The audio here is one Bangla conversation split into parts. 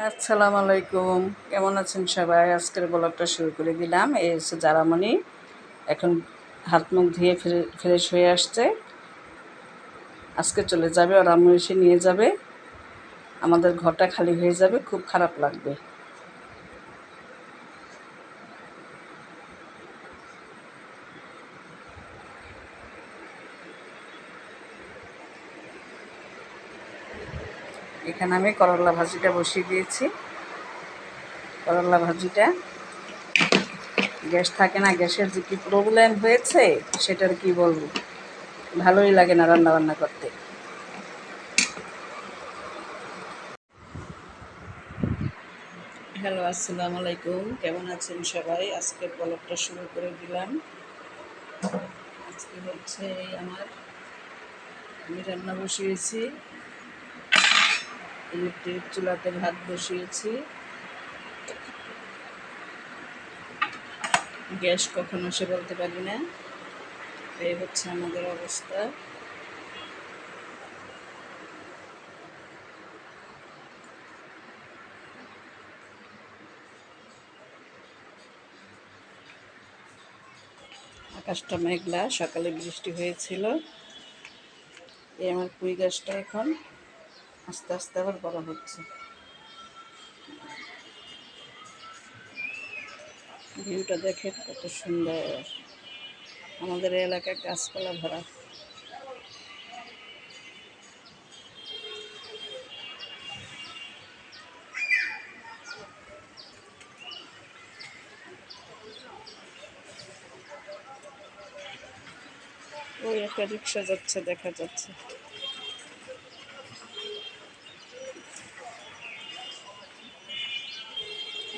আসসালামু আলাইকুম, কেমন আছেন সবাই? আজকের ব্লগটা শুরু করে দিলাম। এই হচ্ছে জারামণি, এখন হাত মুখ ধুয়ে ফ্রেশ হয়ে আসছে। আজকে চলে যাবে, ওর আম্মু এসে নিয়ে যাবে। আমাদের ঘরটা খালি হয়ে যাবে, খুব খারাপ লাগবে। এখানে আমি করলা ভাজিটা বসিয়ে দিয়েছি। করলা ভাজিটা গ্যাস থাকে না, গ্যাসের যে কী প্রবলেম হয়েছে সেটার কি বলবো, ভালোই লাগে না রান্না বান্না করতে। হ্যালো, আসসালামু আলাইকুম, কেমন আছেন সবাই? আজকের ব্লগটা শুরু করে দিলাম। আজকে হচ্ছে আমি রান্না বসিয়েছি, ইলেকট্রিক চুলাতে ভাত বসিয়েছি। গ্যাস কখন আসে বলতে পারি না, এই হচ্ছে আমাদের অবস্থা। আকাশটা মেঘলা, সকালে বৃষ্টি হয়েছিল। এই আমার পুঁই গাছটা এখন আস্তে আস্তে আবার বড় হচ্ছে। ভিউটা দেখেন কত সুন্দর, আমাদের এলাকায় গাছপালা ভরা। ওই একটা রিক্সা যাচ্ছে, দেখা যাচ্ছে।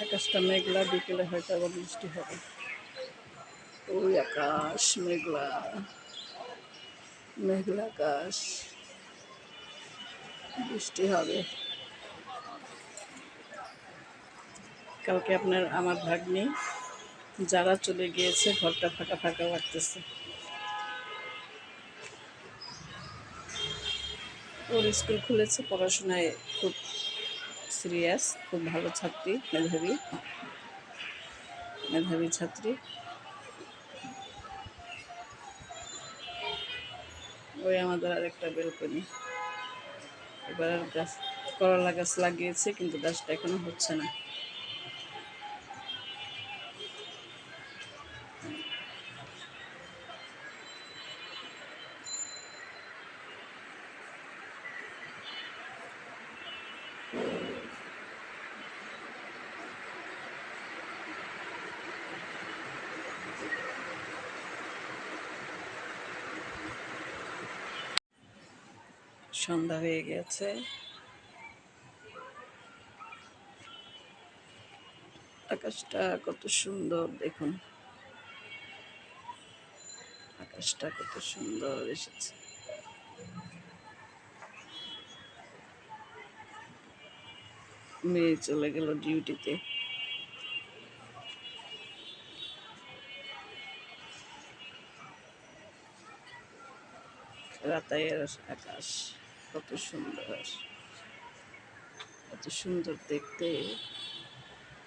আকাশটা মেঘলা, বিকেলে হয়তো আবার বৃষ্টি হবে। ওই আকাশ মেঘলা, মেঘলা আকাশ, বৃষ্টি হবে। কালকে আমার ভাগ্নি যারা চলে গিয়েছে, ঘরটা ফাঁকা ফাঁকা লাগতেছে। ওর স্কুল খুলেছে, পড়াশোনায় খুব সিরিয়াস, খুব ভালো ছাত্রী, মেধাবী মেধাবী ছাত্রী। ওই আমাদের আরেকটা বেলকনি। এবার গাছ, করলা গাছ লাগিয়েছে, কিন্তু গাছটা এখনো হচ্ছে না। সন্ধ্যা হয়ে গেছে, আকাশটা কত সুন্দর দেখুন, আকাশটা কত সুন্দর এসেছে। মেয়ে চলে গেল ডিউটিতে। রাতের আকাশ কত সুন্দর, কত সুন্দর দেখতে,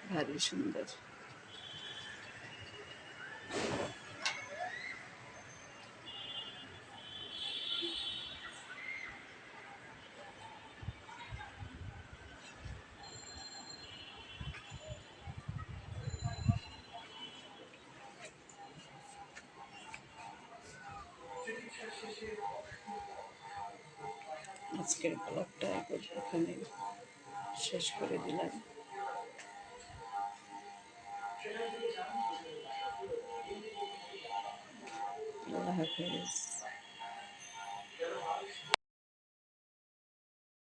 ভারী সুন্দর। আজকের ব্লগটা এখানে শেষ করে দিলাম। আল্লাহ হাফেজ।